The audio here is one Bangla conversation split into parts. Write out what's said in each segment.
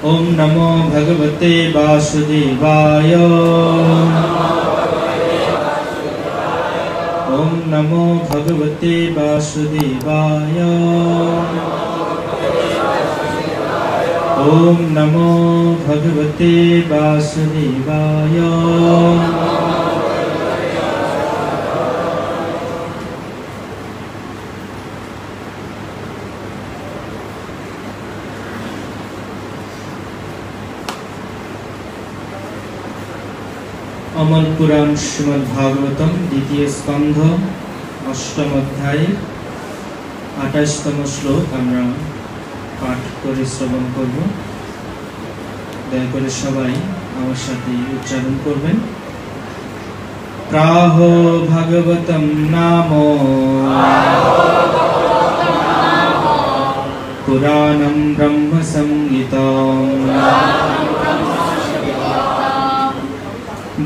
ओम नमो भगवते वासुदेवाय। ओम नमो भगवते वासुदेवाय। ओम नमो भगवते वासुदेवाय। अमल पुराण श्रीमद् भागवतम द्वितीय स्कंध अष्टम अध्याय 28तम श्लोक आमरा पाठ करे श्रवण करब। दया करे सबाई आमार साथे उच्चारण करबेन। प्राहो भागवतम नाम पुराणं ब्रह्म संगीतम्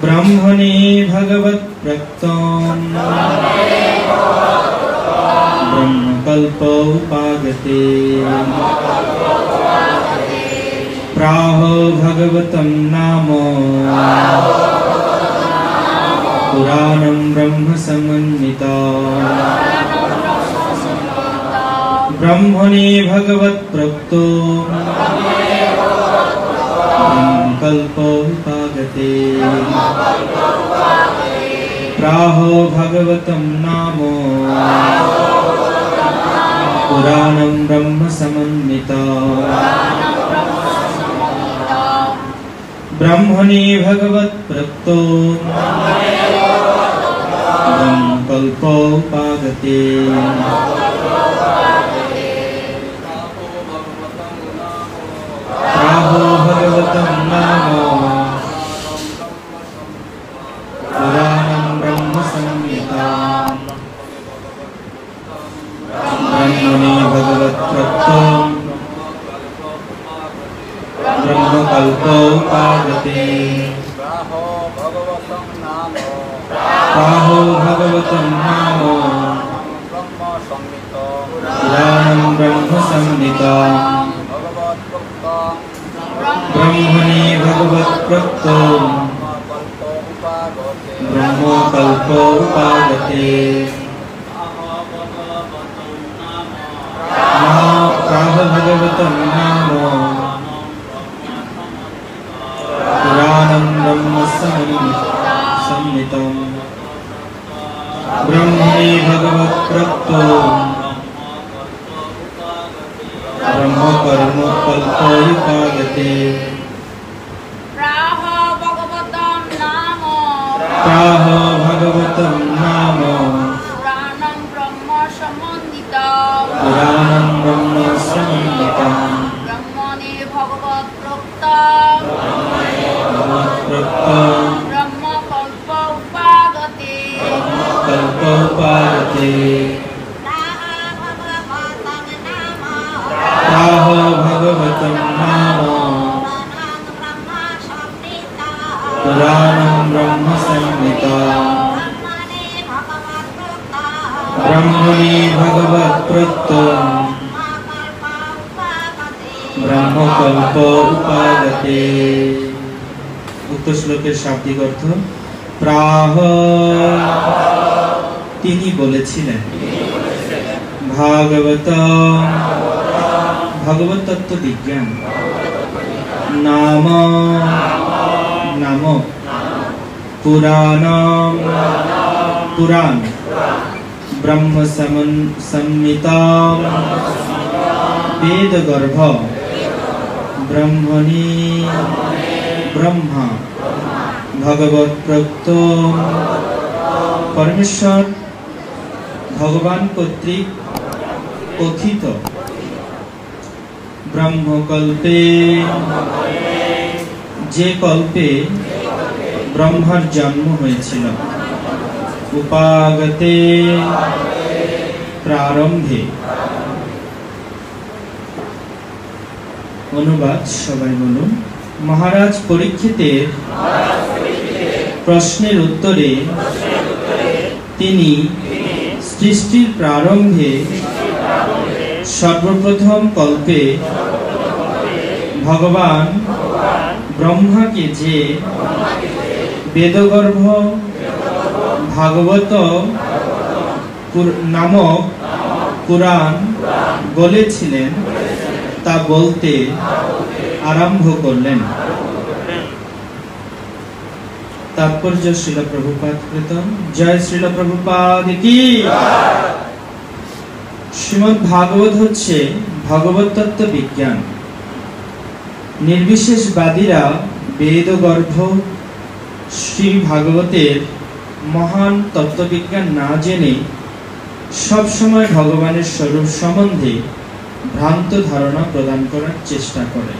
ब्रह्मणे भगवत् प्रक्तम् ब्रह्मकल्पोपागते प्राहो भगवतं नाम पुराणं ब्रह्म समन्वितम् ब्रह्मणे भगवत् प्रक्तम् ब्रह्मकल्पोपागते प्राहो भगवतं नाम पुराणं ब्रह्म समन्वितम् ब्रह्मणे भगवत् प्रक्तम् ब्रह्मकल्पोपागते प्राहो भगवतं नाम पुराणं ब्रह्म संहिताम् ब्रह्मणे भगवत् प्रक्तम् ब्रह्मकल्पोपागते प्राहो भगवतं नाम पुराणं ब्रह्म संहिताम् ब्रह्मणे भगवत् प्रक्तम् ब्रह्मकल्पोपागते प्राहो भगवतं नाम पुराणं ब्रह्म संहितम् ब्रह्मणे भगवत् प्रक्तम् ब्रह्मकल्पोपागते प्राहो भगवतं नाम पुराणं ब्रह्म समन्वितम् ब्रह्मणे भगवत् प्रक्तम् ब्रह्मकल्पोपागते प्राहो भगवतं नाम पुराणं ब्रह्म संहिताम् ब्रह्मणे भगवत् प्रक्तम् ब्रह्मकल्पोपागते। उक्त श्लोकेर शाब्दिक अर्थ प्राह तिनि बोलेछिलेन भागवत भगवत तत्व विज्ञान नाम नाम पुराण पुराण ब्रह्म संहिताम् वेद गर्भ ब्रह्मणे ब्रह्मा भगवत प्रक्तम् परमेश्वर भगवान कर्तृक कथित ब्रह्मकल्पे जे कल्पे ब्रह्मार जन्म हयेछिल उपागते प्रारंभे। अनुवाद सबाई बोलुन। महाराज परीक्षितेर प्रश्नेर उत्तरे तिनि सृष्टिर प्रारंभे सर्वप्रथम कल्पे ভগবান ব্রহ্মাকে যে বেদগর্ভ ভাগবত নামক পুরাণ বলেছিলেন তা বলতে আরম্ভ করলেন। তাৎপর্য শ্রীল প্রভুপাদ কৃতম। জয় শ্রীল প্রভুপাদ কি। শ্রীমদ্ ভাগবত হচ্ছে ভগবত তত্ত্ব বিজ্ঞান। নির্বিশেষবাদীরা বেদগর্ভ শ্রী ভাগবতের মহান তত্ত্ববিজ্ঞান না জেনে সব সময় ভগবানের স্বরূপ সম্বন্ধে ভ্রান্ত ধারণা প্রদান করার চেষ্টা করে।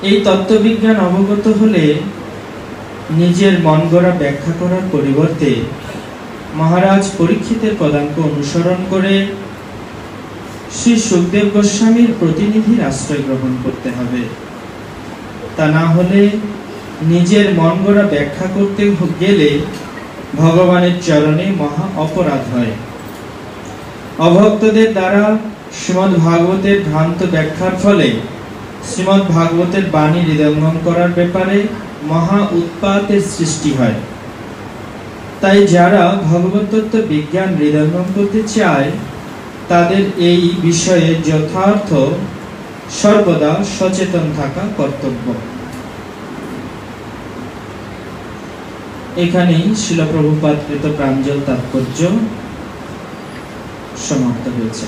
এই তত্ত্ববিজ্ঞান অবগত হলে নিজের মন গড়া ব্যাখ্যা করার পরিবর্তে মহারাজ পরীক্ষিতের পদাঙ্ক অনুসরণ করে শ্রী সুখদেব গোস্বামীর প্রতিনিধির আশ্রয় গ্রহণ করতে হবে। তা না হলে নিজের মন গড়া ব্যাখ্যা করতে গেলে ভগবানের চরণে মহা অপরাধ হয়। অভক্তদের দ্বারা শ্রীমদ্ ভাগবতের ভ্রান্ত ব্যাখ্যার ফলে শ্রীমদ্ ভাগবতের বাণী হৃদয়ঙ্গম করার ব্যাপারে মহা উৎপাতের সৃষ্টি হয়। তাই যারা ভগবত তত্ত্ব বিজ্ঞান হৃদয়ঙ্গম করতে চায় তাদের এই বিষয়ে যথার্থ সর্বদা সচেতন থাকা কর্তব্য। এখানেই শ্রীল প্রভুপাদ কৃত প্রাঞ্জল তাৎপর্য সমাপ্ত হয়েছে।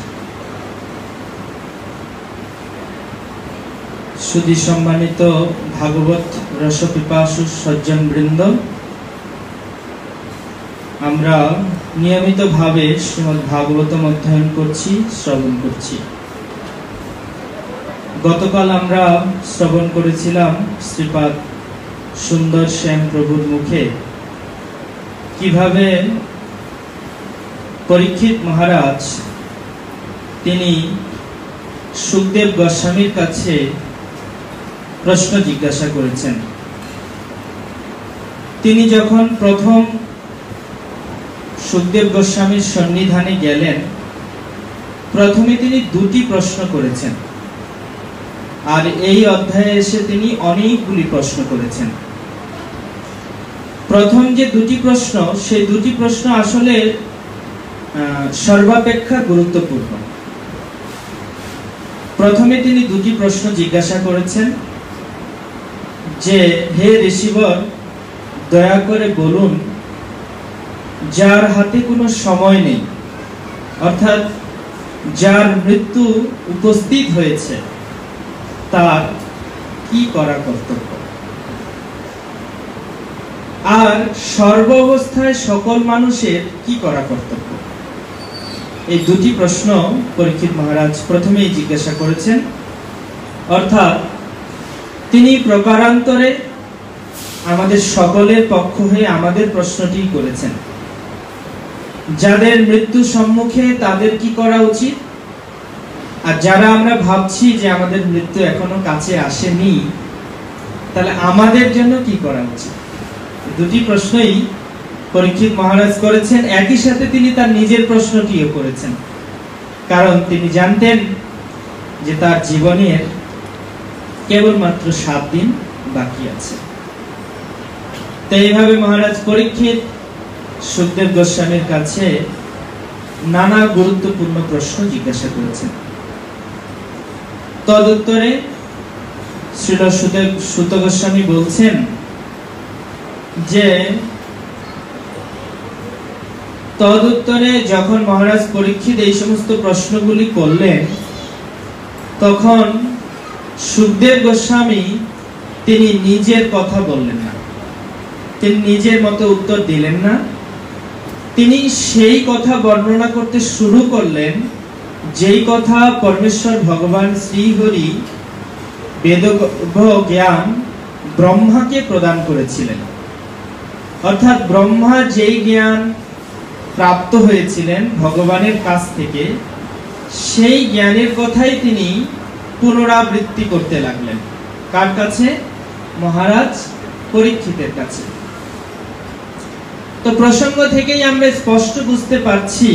সুধী সম্মানিত ভাগবত রসপিপাসু সজ্জন বৃন্দ, আমরা নিয়মিতভাবে শ্রীমদ্ ভাগবতম অধ্যয়ন করছি, শ্রবণ করছি। গতকাল আমরা শ্রবণ করেছিলাম শ্রীপাদ সুন্দর শ্যাম প্রভুর মুখে কিভাবে পরীক্ষিত মহারাজ তিনি সুখদেব গোস্বামীর কাছে প্রশ্ন জিজ্ঞাসা করেছেন। তিনি যখন প্রথম সুখদেব গোস্বামীর সন্নিধানে গেলেন, প্রথমে তিনি দুটি প্রশ্ন করেছেন, আর এই অধ্যায়ে এসে তিনি অনেকগুলি প্রশ্ন করেছেন। প্রথম যে দুটি প্রশ্ন, সেই দুটি প্রশ্ন আসলে সর্বাপেক্ষা গুরুত্বপূর্ণ। প্রথমে তিনি দুটি প্রশ্ন জিজ্ঞাসা করেছেন যে, হে ঋষিবর, দয়া করে বলুন, যার হাতে কোনো সময় নেই, অর্থাৎ যার মৃত্যু উপস্থিত হয়েছে, তার কি করা কর্তব্য? আর সর্বাবস্থায় সকল মানুষের কি করা কর্তব্য? এই দুটি প্রশ্ন পরীক্ষিত মহারাজ প্রথমেই জিজ্ঞাসা করেছেন। অর্থাৎ তিনি প্রকারান্তরে আমাদের সকলের পক্ষ হয়ে আমাদের প্রশ্নটি করেছেন। যাদের মৃত্যু সম্মুখে তাদের কি করা উচিত, আর যারা আমরা ভাবছি যে আমাদের মৃত্যু এখনো কাছে আসেনি, তাহলে আমাদের জন্য কি করা উচিত? দুটি প্রশ্নই পরীক্ষিত মহারাজ করেছেন। একই সাথে তিনি তার নিজের প্রশ্নটিও করেছেন, কারণ তিনি জানতেন যে তার জীবনের কেবলমাত্র 7 দিন বাকি আছে। তো এইভাবে মহারাজ পরীক্ষিত সুখদেব গোস্বামীর কাছে নানা গুরুত্বপূর্ণ প্রশ্ন জিজ্ঞাসা করেছেন। তদুত্তরে শ্রীল সুত গোস্বামী বলছেন যে, তদুত্তরে যখন মহারাজ পরীক্ষিত এই সমস্ত প্রশ্নগুলি করলেন, তখন সুখদেব গোস্বামী তিনি নিজের কথা বললেন না, তিনি নিজের মতো উত্তর দিলেন না। তিনি সেই কথা বর্ণনা করতে শুরু করলেন যেই কথা পরমেশ্বর ভগবান শ্রীহরি বেদগর্ভ জ্ঞান ব্রহ্মাকে প্রদান করেছিলেন। অর্থাৎ ব্রহ্মা যেই জ্ঞান প্রাপ্ত হয়েছিলেন ভগবানের কাছ থেকে, সেই জ্ঞানের কথাই তিনি পুনরাবৃত্তি করতে লাগলেন। কার কাছে? মহারাজ পরীক্ষিতের কাছে। তো প্রসঙ্গ থেকেই আমরা স্পষ্ট বুঝতে পারছি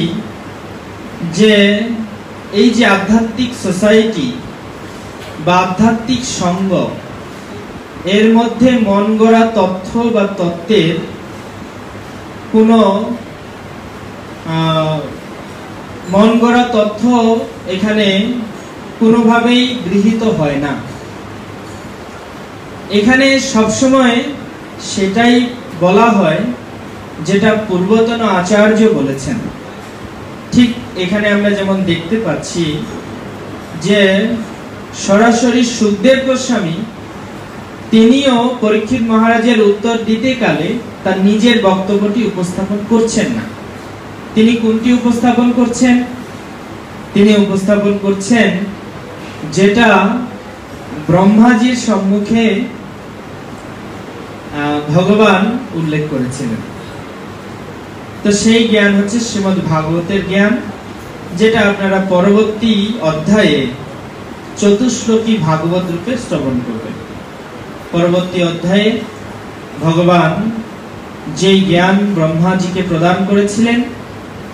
যে এই যে আধ্যাত্মিক সোসাইটি বা আধ্যাত্মিক সঙ্গ, এর মধ্যে মন গড়া তথ্য বা তত্ত্বের কোনো মন গড়া তথ্য এখানে কোনোভাবেই গৃহীত হয় না। এখানে সবসময় সেটাই বলা হয় যেটা পূর্বতন আচার্য বলেছেন। ঠিক এখানে আমরা যেমন দেখতে পাচ্ছি যে সরাসরি সুখদেব গোস্বামী তিনিও পরীক্ষিত মহারাজের উত্তর দিতে কালে তার নিজের বক্তব্যটি উপস্থাপন করছেন না। তিনি কোনটি উপস্থাপন করছেন? তিনি উপস্থাপন করছেন যেটা ব্রহ্মাজির সম্মুখে ভগবান উল্লেখ করেছিলেন। তো সেই জ্ঞান হচ্ছে শ্রীমদ্ ভাগবতের জ্ঞান, যেটা আপনারা পরবর্তী অধ্যায়ে চতুশ্লোকী ভাগবত রূপে শ্রবণ করবেন। পরবর্তী অধ্যায়ে ভগবান যেই জ্ঞান ব্রহ্মাজিকে প্রদান করেছিলেন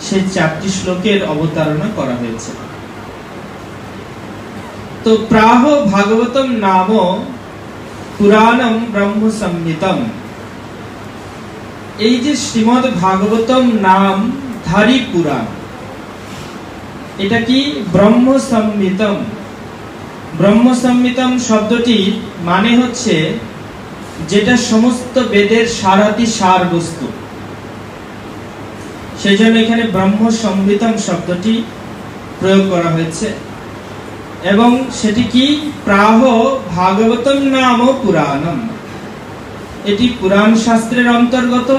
সেই 4টি শ্লোকের অবতারণা করা হয়েছে। তো প্রাহ ভাগবতম নাম পুরাণম ব্রহ্ম সংহিতম, এই যে শ্রীমদ্ ভাগবতম নাম ধারী পুরাণ, এটা কি? ব্রহ্ম সংহিতম। ব্রহ্ম সংহিতম শব্দটি মানে হচ্ছে যেটা সমস্ত বেদের সারাতি সার বস্তু। সেই জন্য এখানে ব্রহ্ম সংহিতম শব্দটি প্রয়োগ করা হয়েছে। এবং সেটি কি? প্রাহ ভাগবতম নাম পুরাণম, এটি পুরাণ শাস্ত্রের অন্তর্গত।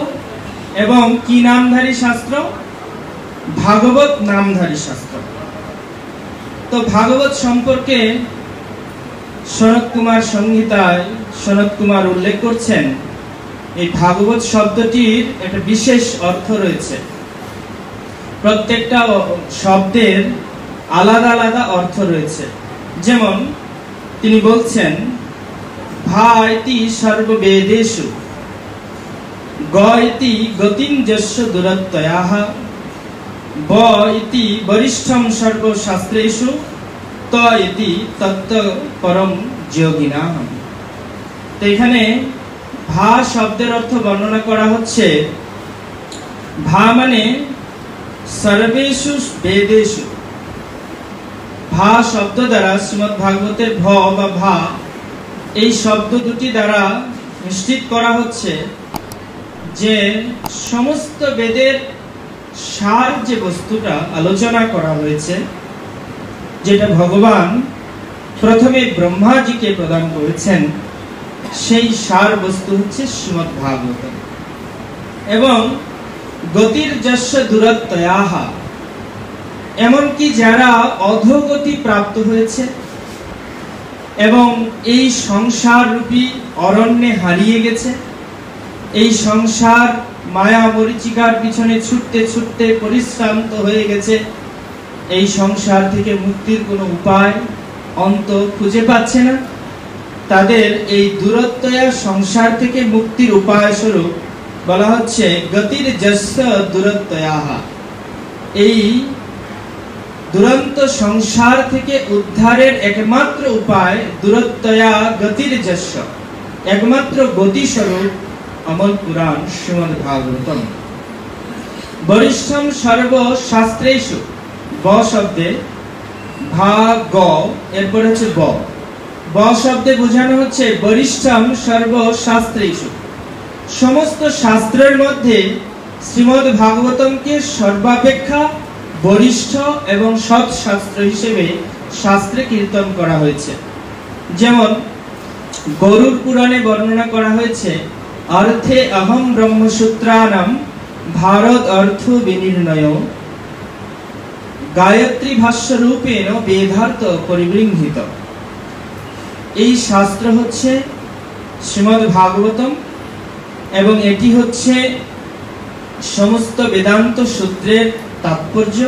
এবং কি নামধারী শাস্ত্র? ভাগবত নামধারী শাস্ত্র। তো ভাগবত সম্পর্কে সনত কুমার সংহিতায় সনত কুমার উল্লেখ করছেন, এই ভাগবত শব্দটির একটা বিশেষ অর্থ রয়েছে। প্রত্যেকটা শব্দের আলাদা আলাদা অর্থ রয়েছে। যেমন তিনি বলছেন, ভা ইতি সর্ববেদেষু, গ ইতি গতিম যস্য দুরত্যয়াহ, ব ইতি বরিষ্ঠম সর্বশাস্ত্রেষু, ত ইতি তত্ত্ব পরম যোগিনাঃ। তো এখানে ভা শব্দের অর্থ বর্ণনা করা হচ্ছে। ভা মানে সর্বেষু বেদেষু। ভা শব্দ দ্বারা শ্রীমদ্ ভাগবতের ভ বা ভা, এই শব্দ দুটি দ্বারা নিশ্চিত করা হচ্ছে যে সমস্ত বেদের সার যে বস্তুটা আলোচনা করা হয়েছে, যেটা ভগবান প্রথমে ব্রহ্মাজিকে প্রদান করেছেন, সেই সার বস্তু হচ্ছে শ্রীমদ্ ভাগবত। এবং গতির যস্য দুরত্যয়াহ, এমনকি যারা অধোগতি প্রাপ্ত হয়েছে এবং এই সংসার রূপী অরণ্যে হারিয়ে গেছে, এই সংসার মায়া মরীচিকার পিছনে ছুটতে ছুটতে পরিশ্রান্ত হয়ে গেছে, এই সংসার থেকে মুক্তির কোনো উপায় অন্ত খুঁজে পাচ্ছে না, তাদের এই দুরত্যয়া সংসার থেকে মুক্তির উপায় স্বরূপ বলা হচ্ছে গতির যস্য দুরত্যয়াহ। এই দুরন্ত সংসার থেকে উদ্ধারের একমাত্র উপায় দুরত্যয়া গতির যস্য, একমাত্র গতি স্বরূপ অমল পুরাণ শ্রীমদ্ ভাগবতম। বরিষ্ঠম সর্বশাস্ত্রেষু, ব শব্দে ভা গ, এরপর হচ্ছে ব। ব শব্দে বোঝানো হচ্ছে বরিষ্ঠম সর্বশাস্ত্রেষু, সমস্ত শাস্ত্রের মধ্যে শ্রীমদ্ ভাগবতমকে সর্বাপেক্ষা বরিষ্ঠ এবং সৎ শাস্ত্র হিসেবে শাস্ত্রে কীর্তন করা হয়েছে। যেমন গরুড় পুরাণে বর্ণনা করা হয়েছে, অর্থে অহম ব্রহ্মসূত্রানাম ভারত অর্থ বিনির্ণয়, গায়ত্রী ভাষ্য রূপেণ বেদার্থ পরিবৃঙ্হিত। এই শাস্ত্র হচ্ছে শ্রীমদ্ ভাগবতম এবং এটি হচ্ছে সমস্ত বেদান্ত সূত্রের তাৎপর্য,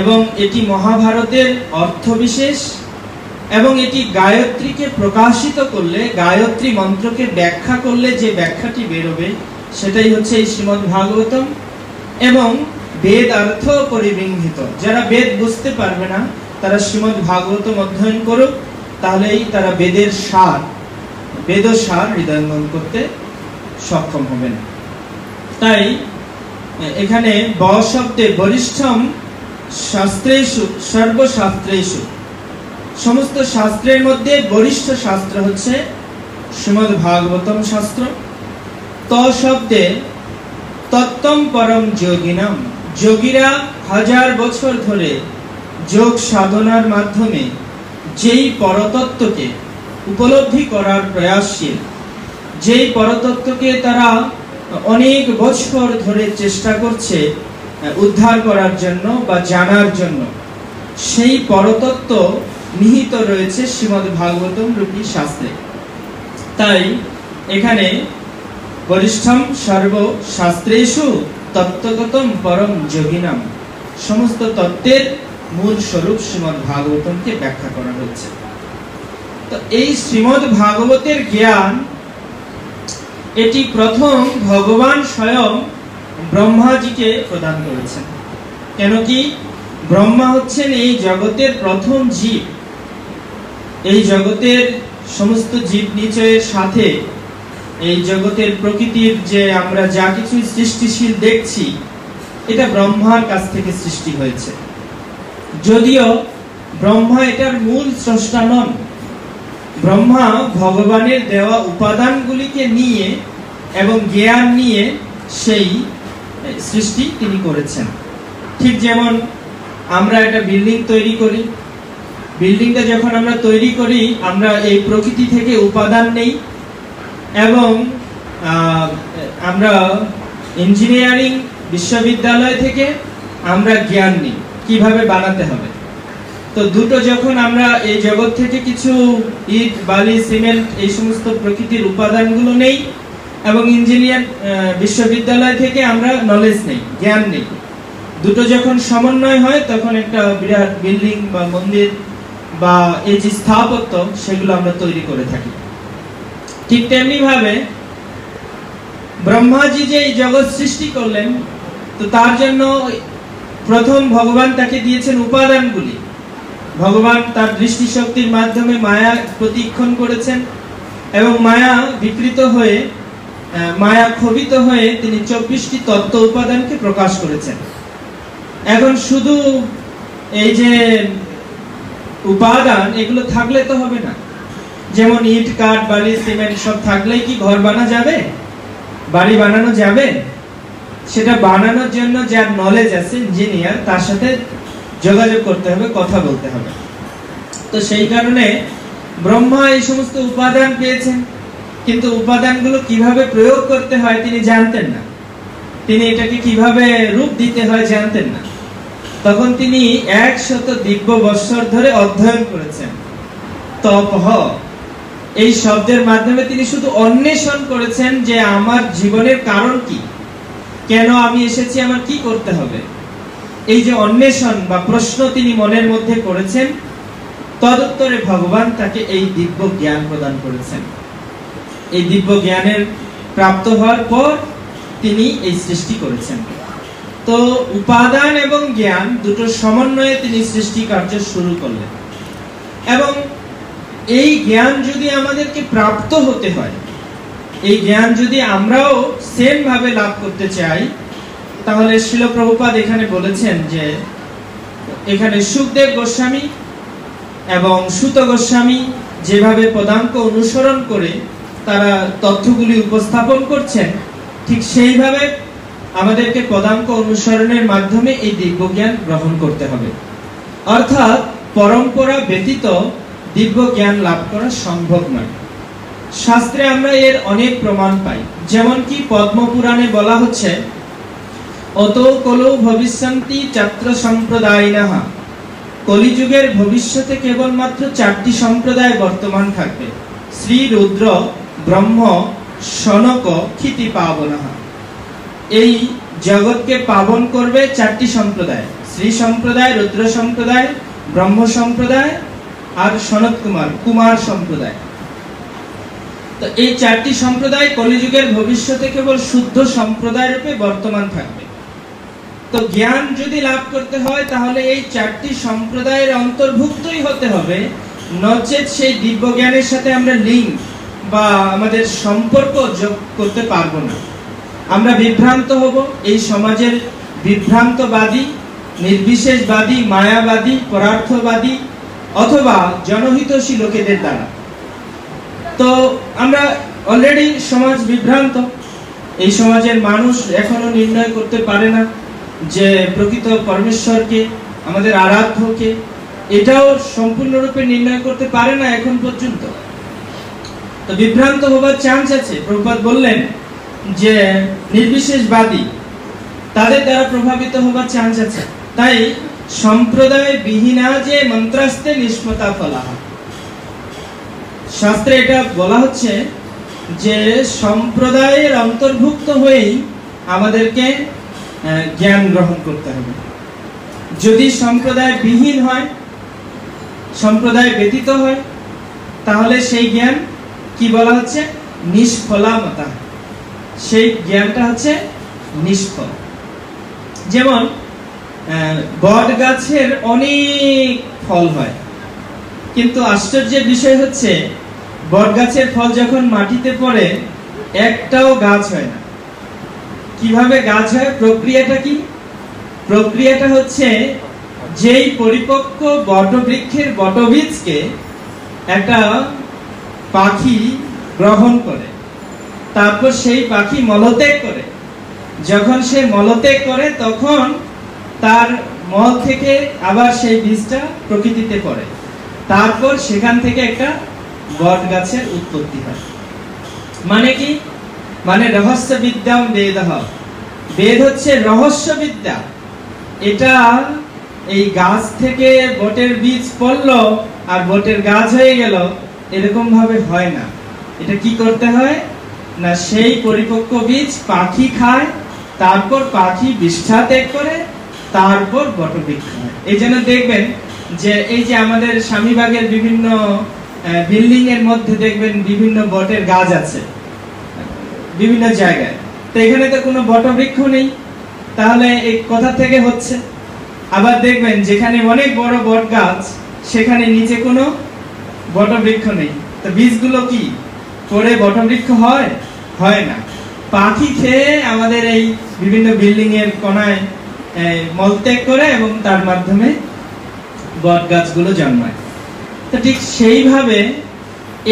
এবং এটি মহাভারতের অর্থবিশেষ, এবং এটি গায়ত্রীকে প্রকাশিত করলে, গায়ত্রী মন্ত্রকে ব্যাখ্যা করলে যে ব্যাখ্যাটি বেরোবে সেটাই হচ্ছে এই শ্রীমদ্ ভাগবতম। এবং বেদ অর্থ পরিবৃঙ্হিত, যারা বেদ বুঝতে পারবে না তারা শ্রীমদ্ ভাগবতম অধ্যয়ন করুক, তাহলেই তারা বেদসার হৃদয়ঙ্গম করতে সক্ষম হবেন। তাই এখানে ব শব্দে বরিষ্ঠম শাস্ত্রেষু সর্বশাস্ত্রেষু, সমস্ত শাস্ত্রের মধ্যে বরিষ্ঠ শাস্ত্র হচ্ছে শ্রীমদ্ ভাগবতম শাস্ত্র। ত শব্দে তত্ত্বম পরম যোগিনাম, যোগীরা 1000 বছর ধরে যোগ সাধনার মাধ্যমে যেই পরতত্ত্বকে উপলব্ধি করার প্রয়াসশীল, যেই পরতত্ত্বকে তারা অনেক বছর ধরে চেষ্টা করছে উদ্ধার করার জন্য বা জানার জন্য, সেই পরতত্ত্ব নিহিত রয়েছে শ্রীমদ্ ভাগবতম রূপী শাস্ত্রে। তাই এখানে বরিষ্ঠম সর্বশাস্ত্রেষু তত্ত্বগতম পরম যোগিনাম, সমস্ত তত্ত্বের মূল স্বরূপ শ্রীমদ্ ভাগবতমকে ব্যাখ্যা করা হচ্ছে। তো এই শ্রীমদ্ ভাগবতের জ্ঞান এটি প্রথম ভগবান স্বয়ং ব্রহ্মাজিকে প্রদান করেছেন। কেন কি ব্রহ্মা হচ্ছেন এই জগতের প্রথম জীব। এই জগতের সমস্ত জীব নিচয়ের সাথে এই জগতের প্রকৃতির যে আমরা যা কিছু সৃষ্টিশীল দেখছি, এটা ব্রহ্মার কাছ থেকে সৃষ্টি হয়েছে। যদিও ব্রহ্মা এটার মূল স্রষ্টা নন, ব্রহ্মা ভগবানের দেওয়া উপাদানগুলিকে নিয়ে এবং জ্ঞান নিয়ে সেই সৃষ্টি তিনি করেছেন। ঠিক যেমন আমরা একটা বিল্ডিং তৈরি করি, বিল্ডিংটা যখন আমরা তৈরি করি আমরা এই প্রকৃতি থেকে উপাদান নেই এবং আমরা ইঞ্জিনিয়ারিং বিশ্ববিদ্যালয় থেকে আমরা জ্ঞান নিই কিভাবে বানাতে হবে। তো দুটো যখন আমরা এই জগৎ থেকে কিছু ইট, বালি, সিমেন্ট এই সমস্ত প্রকৃতির উপাদানগুলো নেই এবং ইঞ্জিনিয়ার বিশ্ববিদ্যালয় থেকে আমরা নলেজ নেই, জ্ঞান নেই, দুটো যখন সমন্বয় হয় তখন একটা বিরাট বিল্ডিং বা মন্দির বা এই যে স্থাপত্য সেগুলো আমরা তৈরি করে থাকি। ঠিক তেমনি ভাবে ব্রহ্মাজি যে এই জগৎ সৃষ্টি করলেন, তো তার জন্য প্রথম ভগবান তাকে দিয়েছেন উপাদানগুলি। ভগবান তার দৃষ্টিশক্তির মাধ্যমে মায়া প্রতিক্ষণ করেছেন এবং মায়া বিকৃত হয়ে, মায়া ক্ষোভিত হয়ে তিনি 24টি তত্ত্ব উপাদানকে প্রকাশ করেছেন। এখন শুধু এই যে উপাদান এগুলো থাকলে তো হবে না। যেমন ইট, কাঠ, বালি, সিমেন্ট সব থাকলেই কি ঘর বানানো যাবে, বাড়ি বানানো যাবে? সেটা বানানোর জন্য যার নলেজ আছে, ইঞ্জিনিয়ার, তার সাথে যোগাযোগ করতে হবে, কথা বলতে হবে। তো সেই কারণে ব্রহ্মা এই সমস্ত উপাদান পেয়েছেন, কিন্তু উপাদানগুলো কিভাবে প্রয়োগ করতে হয় তিনি জানতেন না, তিনি এটাকে কিভাবে রূপ দিতে হয় জানতেন না। তখন তিনি 100 দিব্য বৎসর ধরে অধ্যয়ন করেছেন। তপঃ এই শব্দের মাধ্যমে তিনি শুধু অন্বেষণ করেছেন যে আমার জীবনের কারণ কি, কেন আমি এসেছি, আমার কি করতে হবে। এই যে অন্বেষণ বা প্রশ্ন তিনি মনের মধ্যে করেছেন, তদুত্তরে ভগবান তাকে এই দিব্য জ্ঞান প্রদান করেছেন। এই দিব্য জ্ঞানের প্রাপ্ত হওয়ার পর তিনি এই সৃষ্টি করেছেন। তো উপাদান এবং জ্ঞান দুটো সমন্বয়ে তিনি সৃষ্টি কার্য শুরু করলেন। এবং এই জ্ঞান যদি আমাদেরকে প্রাপ্ত হতে হয়, এই জ্ঞান যদি আমরাও সেম ভাবে লাভ করতে চাই, তাহলে শ্রীল প্রভুপাদ এখানে বলেছেন যে এখানে সুখদেব গোস্বামী এবং সুত গোস্বামী যেভাবে পদাঙ্ক অনুসরণ করে তারা তথ্যগুলি উপস্থাপন করছেন, ঠিক সেইভাবে আমাদেরকে পদাঙ্ক অনুসরণের মাধ্যমে এই দিব্য জ্ঞান গ্রহণ করতে হবে। অর্থাৎ পরম্পরা ব্যতীত দিব্য জ্ঞান লাভ করা সম্ভব নয়। শাস্ত্রে আমরা এর অনেক প্রমাণ পাই। যেমন কি পদ্মপুরাণে বলা হচ্ছে, অতো কলো ভবিষ্যন্তি চাত্র সম্প্রদায়িনঃ, কলিযুগের ভবিষ্যতে কেবলমাত্র 4টি সম্প্রদায় বর্তমান থাকবে, শ্রী, রুদ্র, ব্রহ্ম, শনক, ক্ষিতি পাবনঃ। এই জগৎকে পাবন করবে 4টি সম্প্রদায়, শ্রী সম্প্রদায়, রুদ্র সম্প্রদায়, ব্রহ্ম সম্প্রদায় আর সনত কুমার সম্প্রদায়। তো এই 4টি সম্প্রদায় কলিযুগের ভবিষ্যতে কেবল শুদ্ধ সম্প্রদায় রূপে বর্তমান থাকবে। তো জ্ঞান যদি লাভ করতে হয় তাহলে এই 4টি সম্প্রদায়ের অন্তর্ভুক্তই হতে হবে, নচেত সেই দিব্য জ্ঞানের সাথে আমরা লিঙ্ক বা আমাদের সম্পর্ক যোগ করতে পারবো না। আমরা বিভ্রান্ত হব এই সমাজের বিভ্রান্তবাদী, নির্বিশেষবাদী, মায়াবাদী, পরার্থবাদী অথবা জনহিতৈষী লোকেদের দ্বারা। তো আমরা অলরেডি সমাজ বিভ্রান্ত। এই সমাজের মানুষ এখনো নির্ণয় করতে পারে না যে প্রকৃত পরমেশ্বরকে, আমাদের আরাধ্যকে, এটাও সম্পূর্ণরূপে নির্ণয় করতে পারে না এখন পর্যন্ত। তো বিভ্রান্ত হবার চান্স আছে। প্রভুপাদ বললেন যে নির্বিশেষবাদী, তাদের দ্বারা প্রভাবিত হবার চান্স আছে। তাই সম্প্রদায় বিহীনা যে মন্ত্রাস্তে নিষ্মতা ফলাহ, শাস্ত্রে এটা বলা হচ্ছে যে সম্প্রদায়ের অন্তর্ভুক্ত হয়েই আমাদেরকে জ্ঞান গ্রহণ করতে হবে। যদি সম্প্রদায় বিহীন হয়, সম্প্রদায় ব্যতীত হয়, তাহলে সেই জ্ঞান কি বলা হচ্ছে? নিষ্ফলামতা। সেই জ্ঞানটা হচ্ছে নিষ্ফল। যেমন বট গাছের অনেক ফল হয়, কিন্তু আশ্চর্যের বিষয় হচ্ছে বট গাছের ফল যখন মাটিতে পড়ে একটাও গাছ হয় না। কিভাবে গাছ হয়? প্রক্রিয়াটা কি? প্রক্রিয়াটা হচ্ছে যেই পরিপক্ক বটবৃক্ষের বটবীজকে একটা পাখি গ্রহণ করে, তারপর সেই পাখি মলত্যাগ করে। যখন সে মলত্যাগ করে তখন তার মল থেকে আবার সেই বীজটা প্রকৃতিতে পড়ে, তারপর সেখান থেকে একটা বট গাছের উৎপত্তি হয়। মানে কি? মানে রহস্য বিদ্যাম বেদঃ। বেদ হচ্ছে রহস্য বিদ্যা। এটা এই গাছ থেকে বটের বীজ পড়লো আর বটের গাছ হয়ে গেল, এরকম ভাবে হয় না। এটা কি করতে হয় না, সেই পরিপক্ক বীজ পাখি খায়, তারপর পাখি বিষ্ঠা ত্যাগ করে, তারপর বটবৃক্ষ হয়। এই জন্য দেখবেন যে এই যে আমাদের স্বামীবাগের বিভিন্ন বিল্ডিং এর মধ্যে দেখবেন বিভিন্ন বটের গাছ আছে বিভিন্ন জায়গায়। তো এখানে তো কোনো বটবৃক্ষ নেই, তাহলে এই কথা থেকে হচ্ছে। আবার দেখবেন যেখানে অনেক বড় বট গাছ, সেখানে নিচে কোনো বটবৃক্ষ নেই। তো বীজগুলো কি পড়ে বটবৃক্ষ হয়? হয় না। পাখি খেয়ে আমাদের এই বিভিন্ন বিল্ডিং এর কোণায় মলত্যাগ করে এবং তার মাধ্যমে বট গাছগুলো জন্মায়। তো ঠিক সেইভাবে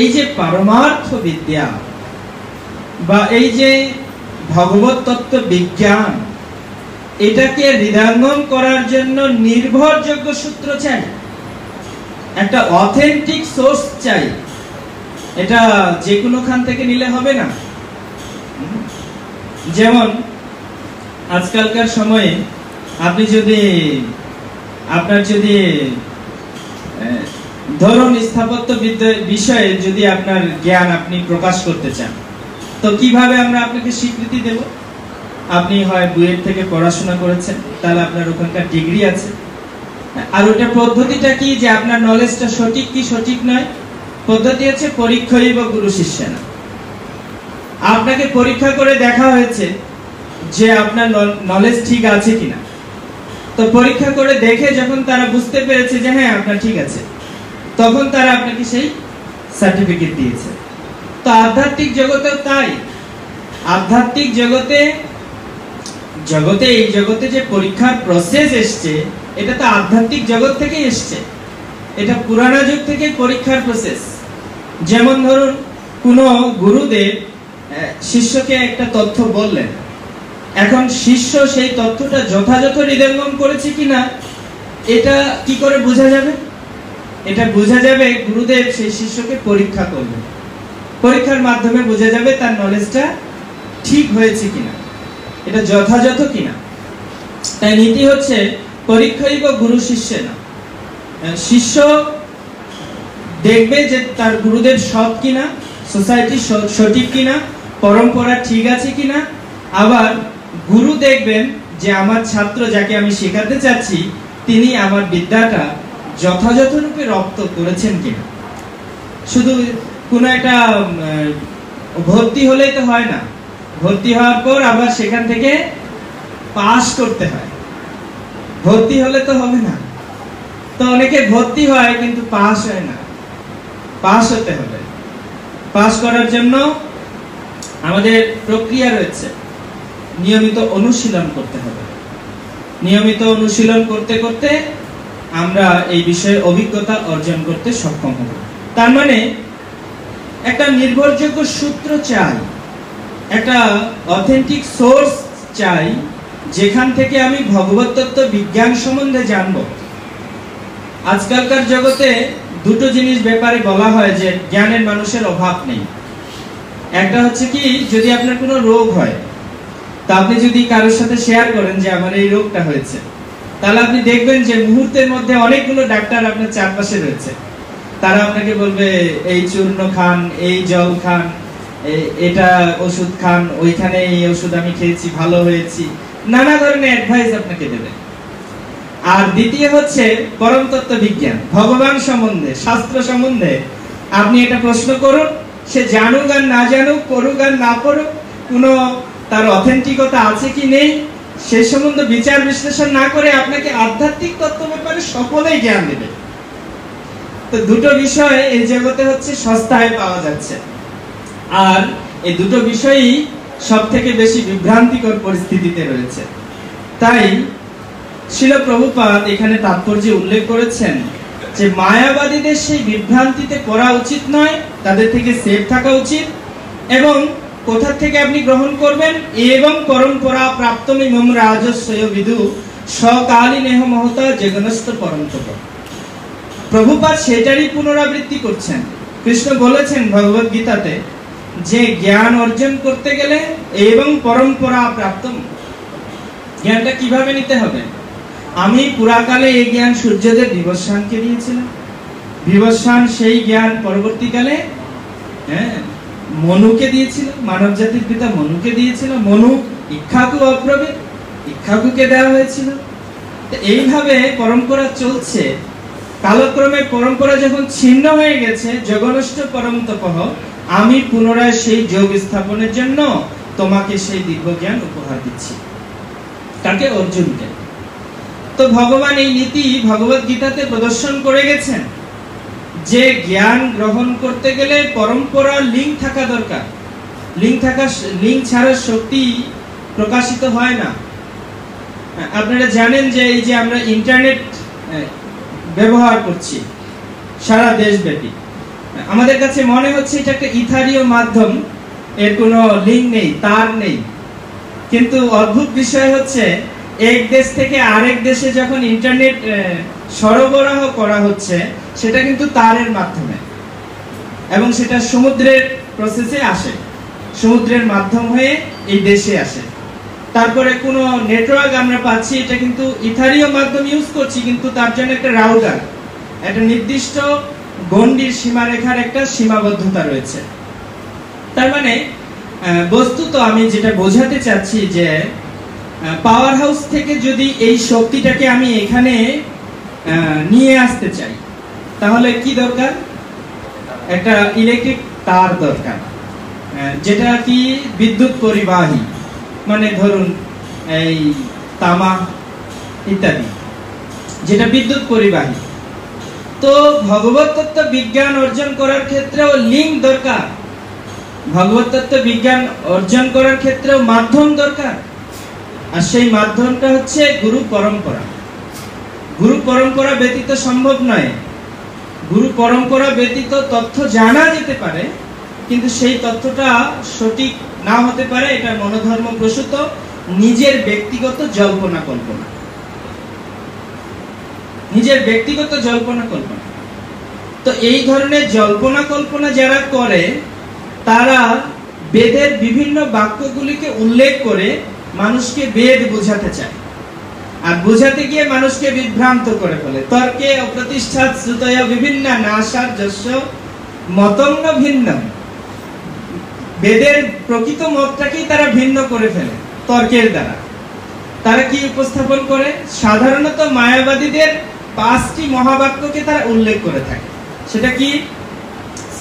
এই যে পারমার্থ বিদ্যা বা এই যে ভগবত তত্ত্ব বিজ্ঞান, এটাকে হৃদয়ঙ্গম করার জন্য নির্ভরযোগ্য সূত্র চাই, একটা অথেন্টিক সোর্স চাই। এটা যে কোনো খান থেকে নিলে হবে না। যেমন আজকালকার সময়ে আপনি যদি আপনার যদি ধরুন স্থাপত্যবিদ্যা বিষয়ে যদি আপনার জ্ঞান আপনি প্রকাশ করতে চান, তো কিভাবে আমরা আপনাকে স্বীকৃতি দেব? আপনি হয় বুয়েট থেকে পড়াশোনা করেছেন, তাহলে আপনার ওখানকার ডিগ্রি আছে। আর ওটা পদ্ধতিটা কি যে আপনার নলেজটা সঠিক কি সঠিক নয়? পদ্ধতি হচ্ছে পরীক্ষাই বা গুরু শিষ্যেনা। আপনাকে পরীক্ষা করে দেখা হয়েছে যে আপনার নলেজ ঠিক আছে কিনা। তো পরীক্ষা করে দেখে যখন তারা বুঝতে পেরেছে যে হ্যাঁ আপনার ঠিক আছে, তখন তারা আপনাকে সেই সার্টিফিকেট দিয়েছে। তো আধ্যাত্মিক জগতেও তাই। আধ্যাত্মিক জগতে এই জগতে যে পরীক্ষার প্রসেস এসছে, এটা তো আধ্যাত্মিক জগৎ থেকে এসছে। এটা পুরানা যুগ থেকে পরীক্ষার প্রসেস। যেমন ধরুন কোনো গুরুদেব শিষ্যকে একটা তথ্য বললেন, এখন শিষ্য সেই তথ্যটা যথাযথ হৃদয়ঙ্গম করেছে কিনা এটা কি করে বোঝা যাবে? এটা বোঝা যাবে গুরুদেব সেই শিষ্যকে পরীক্ষা করবেন। পরীক্ষার মাধ্যমে বোঝা যাবে তার নলেজটা ঠিক হয়েছে কিনা, এটা যথাযথ কিনা। তাই নীতি হচ্ছে পরীক্ষাই বা গুরু শিষ্যেনা। শিষ্য দেখবে যে তার গুরুদেব সৎ কিনা, সোসাইটি সঠিক কিনা, পরম্পরা ঠিক আছে কিনা। আবার গুরু দেখবেন যে আমার ছাত্র যাকে আমি শেখাতে চাচ্ছি তিনি আমার বিদ্যাটা যথাযথ রূপে রপ্ত করেছেন কিনা। শুধু কোনো একটা ভর্তি হলেই তো হয় না, ভর্তি হওয়ার পর আবার সেখান থেকে পাস করতে হয়। ভর্তি হলে তো হবে না। তো অনেকে ভর্তি হয় কিন্তু পাস হয় না। পাস হতে হবে। পাস করার জন্য আমাদের প্রক্রিয়া রয়েছে, নিয়মিত অনুশীলন করতে হবে। নিয়মিত অনুশীলন করতে করতে আমরা এই বিষয়ে অভিজ্ঞতা অর্জন করতে সক্ষম হব। তার মানে একটা নির্ভরযোগ্য সূত্র চাই, একটা অথেন্টিক সোর্স চাই, যেখান থেকে আমি ভগবত তত্ত্ব বিজ্ঞান সম্বন্ধে জানব। আজকালকার জগতে দুটো জিনিস ব্যাপারে বলা হয় যে জ্ঞানের মানুষের অভাব নেই। একটা হচ্ছে কি, যদি আপনার কোনো রোগ হয়, তা আপনি যদি কারোর সাথে শেয়ার করেন যে আমার এই রোগটা হয়েছে, তাহলে আপনি দেখবেন যে মুহূর্তের মধ্যে অনেকগুলো ডাক্তার আপনার চারপাশে রয়েছে। তারা আপনাকে বলবে এই চূর্ণ খান, এই জল খান, এটা ওষুধ খান, ওইখানে এই ওষুধ আমি খেয়েছি, ভালো হয়েছি, নানা ধরনের অ্যাডভাইস আপনাকে দেবে। আর দ্বিতীয় হচ্ছে পরম তত্ত্ব বিজ্ঞান, ভগবান সম্বন্ধে, শাস্ত্র সম্বন্ধে আপনি এটা প্রশ্ন করুন, সে জানুক আর না জানুক, পড়ুক আর না পড়ুক, কোনো তার অথেন্টিকতা আছে কি নেই, সে সম্বন্ধে বিচার বিশ্লেষণ না করে আপনাকে আধ্যাত্মিক তত্ত্ব ব্যাপারে সকলেই জ্ঞান দেবে। তো দুটো বিষয় এই জগতে হচ্ছে সস্তায় পাওয়া যাচ্ছে, আর এই দুটো বিষয়ই সব থেকে বেশি বিভ্রান্তিকর পরিস্থিতিতে রয়েছে। তাই শ্রীল প্রভুপাদ এখানে তাৎপর্যে উল্লেখ করেছেন যে মায়াবাদীদের সেই বিভ্রান্তিতে পড়া উচিত নয়, তাদের থেকে সেফ থাকা উচিত। এবং কোথা থেকে আপনি গ্রহণ করবেন, এবং পরম্পরা প্রাপ্তমি মম রাজস্বয় বিদু সকালীনেহ মহতা জগনস্থ পরন্তপ। প্রভুপাদ সেটারই পুনরাবৃত্তি করছেন। কৃষ্ণ বলেছেন ভগবত গীতাতে যে জ্ঞান অর্জন করতে গেলে এবং পরম্পরা প্রাপ্তম, জ্ঞানটা কিভাবে নিতে হবে। আমি পুরাকালে এই জ্ঞান সূর্যদেব বিবস্বানকে দিয়েছিলাম, বিবস্বান সেই জ্ঞান পরবর্তীকালে মনুকে দিয়েছিল, মানব জাতির পিতা মনুকে দিয়েছিল, মনু ইক্ষ্বাকু অব্রবীত, ইক্ষ্বাকুকে দেওয়া হয়েছিল। এইভাবে পরম্পরা চলছে। কালক্রমে পরম্পরা যখন ছিন্ন হয়ে গেছে, জগনষ্ট পরম তপঃ, আমি পুনরায় সেই যোগ স্থাপনের জন্য তোমাকে সেই দিব্য জ্ঞান উপহার দিচ্ছি। তাকে অর্জুনকে। তো ভগবান এই নীতি ভগবত গীতাতে প্রদর্শন করে গেছেন যে জ্ঞান গ্রহণ করতে গেলে পরম্পরার লিঙ্ক থাকা দরকার। লিঙ্ক ছাড়া শক্তি প্রকাশিত হয় না। আপনারা জানেন যে এই যে আমরা ইন্টারনেট ব্যবহার করছি সারা দেশব্যাপী, আমাদের কাছে মনে হচ্ছে এটা একটা ইথারীয় মাধ্যম, এর কোনো লিঙ্ক নেই, তার নেই। কিন্তু অদ্ভুত বিষয় হচ্ছে এক দেশ থেকে আরেক দেশে যখন ইন্টারনেট সরবরাহ করা হচ্ছে, সেটা কিন্তু তারের মাধ্যমে, এবং সেটা সমুদ্রের প্রসেসে আসে, সমুদ্রের মাধ্যম হয়ে এই দেশে আসে। তারপরে কোনো নেটওয়ার্ক আমরা পাচ্ছি, এটা কিন্তু ইথারীয় মাধ্যম ইউজ করছি, কিন্তু তার জন্য একটা রাউটার, একটা নির্দিষ্ট গণ্ডির সীমারেখার একটা সীমাবদ্ধতা রয়েছে। তার মানে বস্তুত আমি যেটা বোঝাতে চাচ্ছি যে পাওয়ার হাউস থেকে যদি এই শক্তিটাকে আমি এখানে নিয়ে আসতে চাই, তাহলে কি দরকার? একটা ইলেকট্রিক তার দরকার, যেটা কি বিদ্যুৎ পরিবাহী, মানে ধরুন এই তামা ইত্যাদি, যেটা বিদ্যুৎ পরিবাহী। তো ভগবত তত্ত্ব বিজ্ঞান অর্জন করার ক্ষেত্রেও লিঙ্ক দরকার, ভগবত তত্ত্ব বিজ্ঞান অর্জন করার ক্ষেত্রেও মাধ্যম দরকার। আর সেই মাধ্যমটা হচ্ছে গুরু পরম্পরা। গুরু পরম্পরা ব্যতীত সম্ভব নয়। গুরু পরম্পরা ব্যতীত তথ্য জানা যেতে পারে, কিন্তু সেই তথ্যটা সঠিক না হতে পারে, এটা মনোধর্ম প্রসূত নিজের ব্যক্তিগত জল্পনা কল্পনা, নিজের ব্যক্তিগত জল্পনা কল্পনা। তো এই ধরনের জল্পনা কল্পনা যারা করে, তারা বেদের বিভিন্ন বাক্যগুলিকে উল্লেখ করে মানুষকে বেদ বোঝাতে চায়, আর বোঝাতে গিয়ে মানুষকে বিভ্রান্ত করে ফেলে। তর্কে অপ্রতিষ্ঠাত শ্রুতয়া বিভিন্ন নাশার যস্য মতঙ্গ ভিন্ন। বেদের প্রকৃত মতটাকেই তারা ভিন্ন করে ফেলে তর্কের দ্বারা। তারা কি উপস্থাপন করে? সাধারণত মায়াবাদীদের 5টি মহাবাক্যকে তারা উল্লেখ করে থাকে। সেটা কি?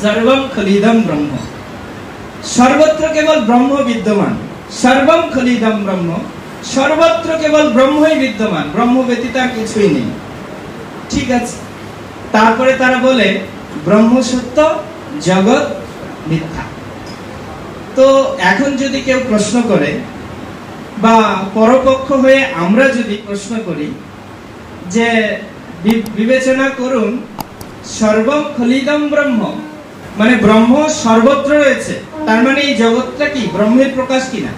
সর্বম খলিদম ব্রহ্ম, সর্বত্র কেবল ব্রহ্ম বিদ্যমান। সর্বম খলিদম ব্রহ্ম, সর্বত্র কেবল ব্রহ্মই বিদ্যমান, ব্রহ্ম ব্যতীত আর কিছুই নেই। ঠিক আছে। তারপরে তারা বলে ব্রহ্ম সত্য, জগৎ মিথ্যা। তো এখন যদি কেউ প্রশ্ন করে বা পরপক্ষ হয়ে আমরা যদি প্রশ্ন করি যে বিবেচনা করুন, সর্বম খলিদম ব্রহ্ম, মানে ব্রহ্ম সর্বত্র রয়েছে, তার মানে এই জগৎটা কি ব্রহ্মের প্রকাশ কিনা,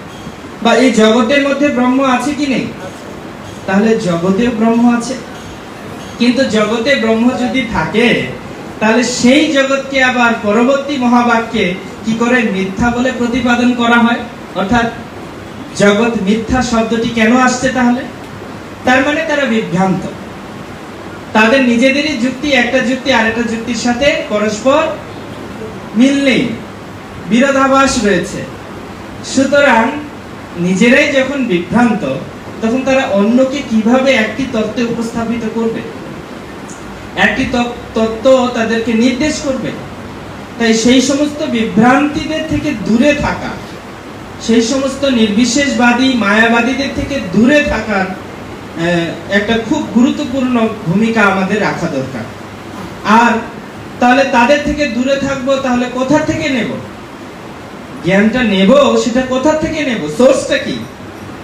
বা এই জগতের মধ্যে ব্রহ্ম আছে কি নেই? তাহলে জগতেও ব্রহ্ম আছে। কিন্তু জগতে ব্রহ্ম যদি থাকে তাহলে সেই জগৎকে আবার পরবর্তী মহাবাক্যে কি করে মিথ্যা বলে প্রতিপাদন করা হয়? অর্থাৎ জগৎ মিথ্যা শব্দটি কেন আসছে তাহলে? তার মানে তারা বিভ্রান্ত, তাদের নিজেদেরই যুক্তি একটা যুক্তি আরেকটা যুক্তির সাথে পরস্পর মিল নেই, বিরোধাভাস রয়েছে। সুতরাং নিজেরাই যখন বিভ্রান্ত, তখন তারা অন্যকে কিভাবে একটি তত্ত্বে উপস্থাপিত করবে, একটি তত্ত্ব তাদেরকে নির্দেশ করবে? তাই সেই সমস্ত বিভ্রান্তিদের থেকে দূরে থাকা, সেই সমস্ত নির্বিশেষবাদী মায়াবাদীদের থেকে দূরে থাকার একটা খুব গুরুত্বপূর্ণ ভূমিকা আমাদের রাখা দরকার। আর তাহলে তাদের থেকে দূরে থাকবো, তাহলে কোথা থেকে নেব জ্ঞানটা? নেব সেটা কোথা থেকে নেব, সোর্সটা কি?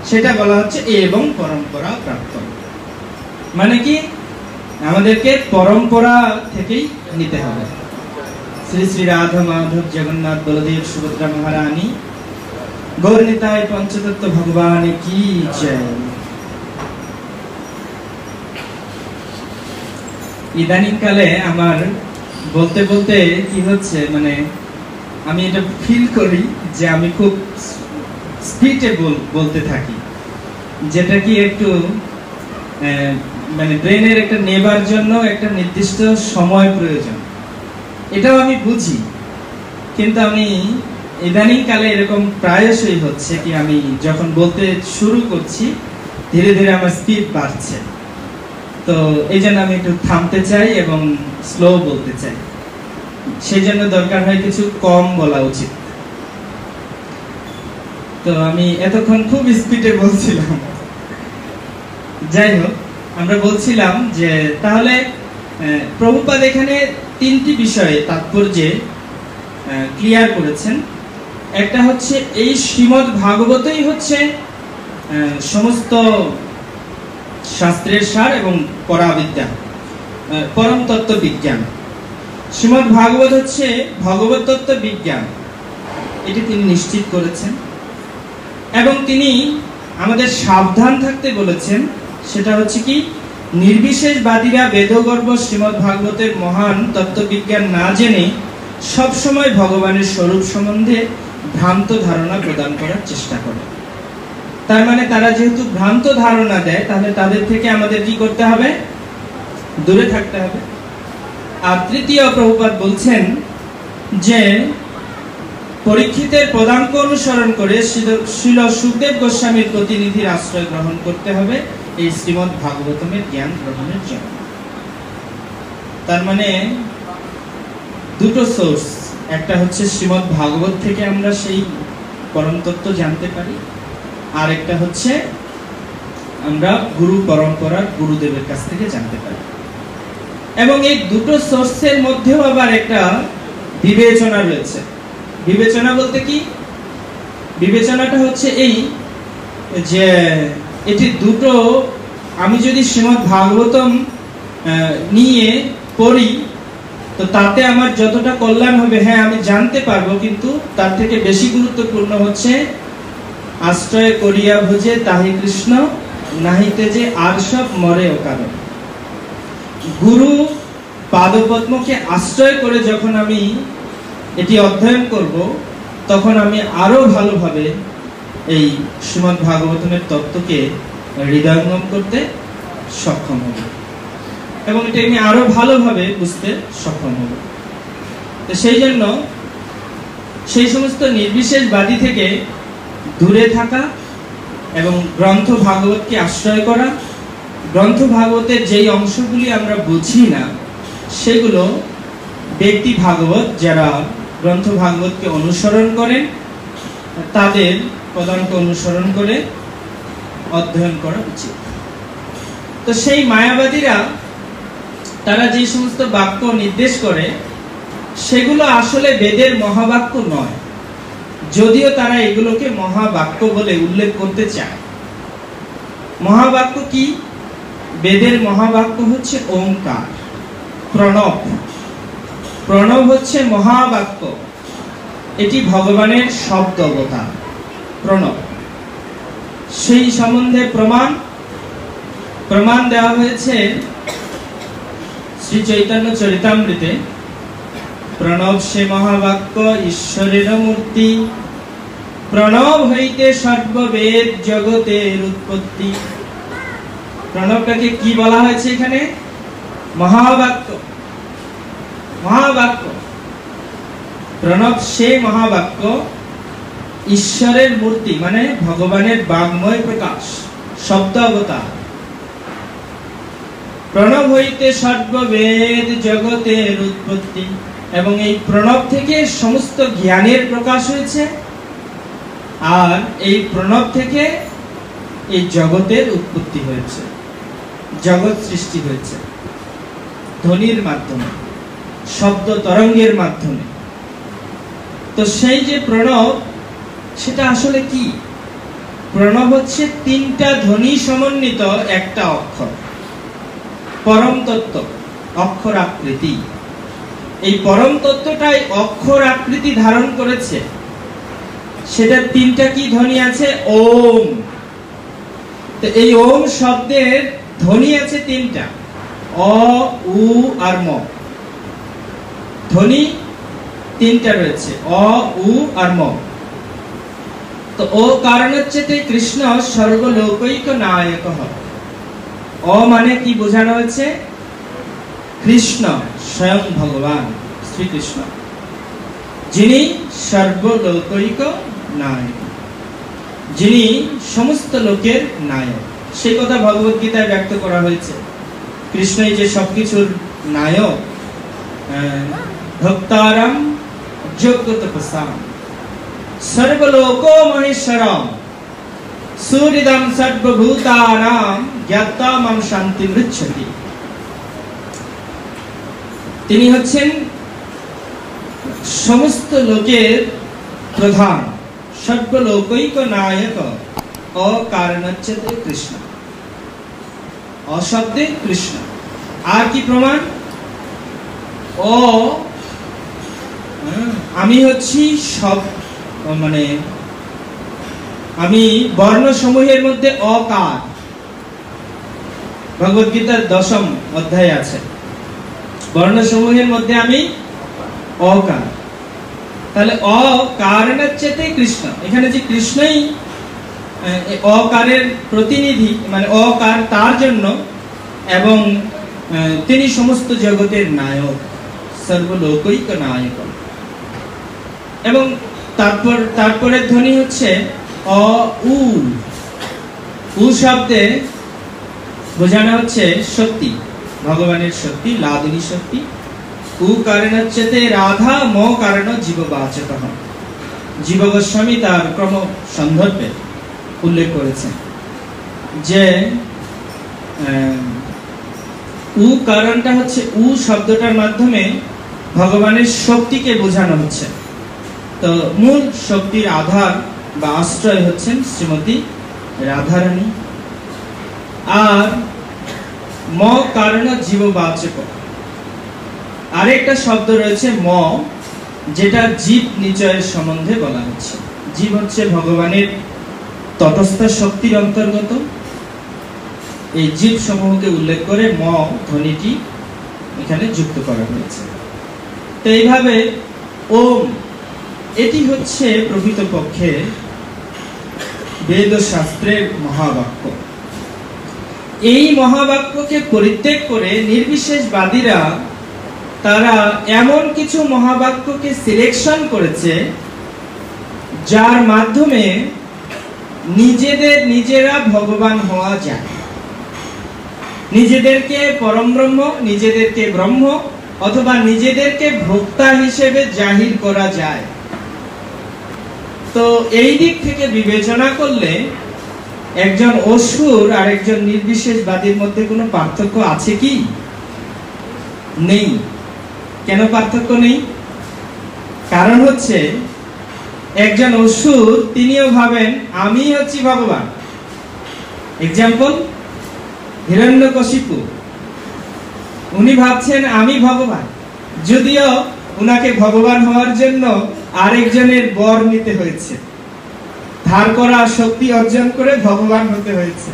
সেটা বলা হচ্ছে এবং পরম্পরা প্রাপ্ত। মানে কি, আমাদেরকে পরম্পরা থেকেই নিতে হবে। শ্রী শ্রী রাধা মাধব জগন্নাথ বলদেব সুভদ্রা মহারানী গৌর নিতাই পঞ্চতত্ত্ব ভগবান কি জয়। ইদানিং কালে আমার বলতে বলতে কি হচ্ছে, মানে আমি এটা ফিল করি যে আমি খুব স্পিডে বলতে থাকি, যেটা কি একটু মানে ব্রেনের একটা নেবার জন্য একটা নির্দিষ্ট সময় প্রয়োজন, এটাও আমি বুঝি। কিন্তু আমি ইদানিং কালে এরকম প্রায়শই হচ্ছে কি, আমি যখন বলতে শুরু করছি ধীরে ধীরে আমার স্পিড বাড়ছে। তো এই জন্য আমি একটু থামতে চাই এবং স্লো বলতে চাই। সেই জন্য দরকার হয় কিছু কম বলা উচিত। তো আমি এতক্ষণ খুব স্পিডে বলছিলাম। যাই হোক, আমরা বলছিলাম যে তাহলে প্রভুপাদ এখানে তিনটি বিষয়ে তাৎপর্যে ক্লিয়ার করেছেন। একটা হচ্ছে এই শ্রীমদ্ ভাগবতই হচ্ছে সমস্ত শাস্ত্রের সার এবং পরাবিদ্যা, পরম তত্ত্ব বিজ্ঞান। শ্রীমদ্ ভাগবত হচ্ছে ভগবত তত্ত্ব বিজ্ঞান, এটি তিনি নিশ্চিত করেছেন। এবং তিনি আমাদের সাবধান থাকতে বলেছেন, সেটা হচ্ছে কি, নির্বিশেষবাদীরা বেদগর্ভ শ্রীমদ্ ভাগবতের মহান তত্ত্ববিজ্ঞান না জেনে সবসময় ভগবানের স্বরূপ সম্বন্ধে ভ্রান্ত ধারণা প্রদান করার চেষ্টা করে। তার মানে তারা যেহেতু ভ্রান্ত ধারণা দেয়, তাহলে তাদের থেকে আমাদের কি করতে হবে? দূরে থাকতে হবে। আর তৃতীয়, প্রভুপাদ বলছেন যে পরীক্ষিতের পদাঙ্ক অনুসরণ করে শ্রীল সুখদেব গোস্বামীর প্রতিনিধির আশ্রয় গ্রহণ করতে হবে এই শ্রীমদ্ ভাগবতমের জ্ঞান গ্রহণের জন্য। তার মানে দুটো সোর্স, একটা হচ্ছে শ্রীমদ্ ভাগবত থেকে আমরা সেই পরম তত্ত্ব জানতে পারি, আর একটা হচ্ছে আমরা গুরু পরম্পরার গুরুদেবের কাছ থেকে জানতে পারি। এবং এই দুটো সোর্সের মধ্যেও আবার একটা বিবেচনা রয়েছে। বিবেচনা বলতে কি? বিবেচনাটা হচ্ছে এই যে এটি দুটো, আমি যদি শ্রীমদ্ ভাগবতম নিয়ে পড়ি তো তাতে আমার যতটা কল্যাণ হবে, হ্যাঁ আমি জানতে পারবো, কিন্তু তার থেকে বেশি গুরুত্বপূর্ণ হচ্ছে আশ্রয় করিয়া ভোজে তাহি কৃষ্ণ নাহিতে যে আর সব মরে অকারণ। গুরু পাদপদ্মকে আশ্রয় করে যখন আমি এটি অধ্যয়ন করব, তখন আমি আরো ভালোভাবে এই শ্রীমদ্ ভাগবতমের তত্ত্বকে হৃদয়ঙ্গম করতে সক্ষম হব এবং এটা আমি আরো ভালোভাবে বুঝতে সক্ষম হব। তো সেই জন্য সেই সমস্ত নির্বিশেষবাদী থেকে দূরে থাকা এবং গ্রন্থ ভাগবতকে আশ্রয় করা, গ্রন্থ ভাগবতের যেই অংশগুলি আমরা বুঝি না সেগুলো ব্যক্তি ভাগবত যারা গ্রন্থ ভাগবতকে অনুসরণ করেন তাদের পদাঙ্ক অনুসরণ করে অধ্যয়ন করা উচিত। তো সেই মায়াবাদীরা তারা যে সমস্ত বাক্য নির্দেশ করে সেগুলো আসলে বেদের মহাবাক্য নয়, যদিও তারা এগুলোকে মহাবাক্য বলে উল্লেখ করতে চায়। মহাবাক্য কি? বেদের মহাবাক্য হচ্ছে ওঙ্কার, প্রণব। প্রণব হচ্ছে মহাবাক্য, এটি ভগবানের শব্দ অবতার প্রণব। সেই সম্বন্ধে প্রমাণ দেওয়া হয়েছে শ্রী চৈতন্য চরিতামৃতে। প্রণব সে মহাবাক্য ঈশ্বরের মূর্তি, প্রণব হইতে সর্ববেদ জগতের উৎপত্তি। প্রণবটাকে কি বলা হয়েছে এখানে? মহাবাক্য। মহাবাক্য, প্রণব সে মহাবাক্য, ঈশ্বরের মূর্তি মানে ভগবানের বাঙ্ময় প্রকাশ, শব্দ অবতার। প্রণব হইতে সর্ববেদ জগতের উৎপত্তি, এবং এই প্রণব থেকে সমস্ত জ্ঞানের প্রকাশ হয়েছে, আর এই প্রণব থেকে এই জগতের উৎপত্তি হয়েছে, জগৎ সৃষ্টি হয়েছে ধ্বনির মাধ্যমে, শব্দ তরঙ্গের মাধ্যমে। তো সেই যে প্রণব, সেটা আসলে কি? প্রণব হচ্ছে তিনটা ধ্বনি সমন্বিত একটা অক্ষর, পরম তত্ত্ব, অক্ষর আকৃতি। এই পরম তত্ত্বটাই অক্ষর আকৃতি ধারণ করেছে। সেটা তিনটা কি ধ্বনি আছে? ওম। তো এই ওম শব্দের ধ্বনি আছে তিনটা, অ, উ আর ম। ধ্বনি তিনটা রয়েছে, অ, উ আর ম। তো ও কারণ হচ্ছে কৃষ্ণ সর্বলোকৈক নায়ক। অ মানে কি বোঝানো হয়েছে? কৃষ্ণ স্বয়ং ভগবান শ্রীকৃষ্ণ, যিনি সর্বলোকৈক নায়ক, যিনি সমস্ত লোকের নায়ক। সেই কথা ভগবত গীতায় ব্যক্ত করা হয়েছে। কৃষ্ণই যে সবকিছুর নায়ক, ভক্তারাম যোগ্য তপসাম সর্বলোক মহেশ্বরম সুহৃদম সর্বভূতানাম জ্ঞাতা মাম শান্তি মৃচ্ছতি। তিনি হচ্ছেন সমস্ত লোকের প্রধান, সর্বলোকৈক নায়ক, অকারণচ্যতে কৃষ্ণ। অশব্দে কৃষ্ণ। আর কি প্রমাণ? ও আমি হচ্ছি সব, মানে আমি বর্ণ সমূহের মধ্যে অকার। ভগবত গীতার 10ম অধ্যায়ে আছে, বর্ণ সমূহের মধ্যে আমি অকার। তাহলে অকারণচ্যতে কৃষ্ণ, এখানে যে কৃষ্ণই অকারের প্রতিনিধি, মানে অকার তার জন্য, এবং তিনি সমস্ত জগতের নায়ক, সর্বলোকৈক নায়ক। এবং তারপরে ধ্বনি হচ্ছে অ, উ। উ শব্দে বোঝানো হচ্ছে শক্তি, ভগবানের শক্তি, লাদুনী শক্তি। উ কারণচ্যতে রাধা, ম কারণ জীববাচক। জীব গোস্বামী তার ক্রম সন্দর্ভে উল্লেখ করেছেন যে উ কারণটা হচ্ছে, উ শব্দটার মাধ্যমে ভগবানের শক্তিকে বোঝানো হচ্ছে। তো মূল শক্তির আধার বা আশ্রয় হচ্ছেন শ্রীমতী রাধারানী। আর ম কারণ জীববাচক, আরেকটা শব্দ রয়েছে ম, যেটা জীব নিচয়ের সম্বন্ধে বলা হচ্ছে। জীব হচ্ছে ভগবানের তটস্থ শক্তির অন্তর্গত। এই জীব সমূহকে উল্লেখ করে ম ধ্বনিটি এখানে যুক্ত করা হয়েছে। তো এইভাবে ওম, এটি হচ্ছে প্রকৃতপক্ষে বেদ শাস্ত্রের মহাবাক্য। এই মহাবাক্যকে পরিত্যাগ করে নির্বিশেষবাদীরা তারা এমন কিছু মহাবাক্যকে সিলেকশন করেছে যার মাধ্যমে নিজেরা ভগবান হওয়া যায়, নিজেদেরকে পরম ব্রহ্ম, নিজেদেরকে ব্রহ্ম অথবা নিজেদেরকে ভোক্তা হিসেবে জাহির করা যায়। তো এই দিক থেকে বিবেচনা করলে একজন অসুর আর একজন নির্বিশেষবাদীর মধ্যে কোনো পার্থক্য আছে কি? নেই। কেন পার্থক্য নেই? কারণ হচ্ছে একজন অসুর তিনিও ভাবেন আমি হচ্ছি ভগবান। এক্সাম্পল, হিরণ্যকশিপু, উনি ভাবছেন আমি ভগবান, যদিও উনাকে ভগবান হওয়ার জন্য আরেকজনের বর নিতে হয়েছে, ধার করা শক্তি অর্জন করে ভগবান হতে হয়েছে।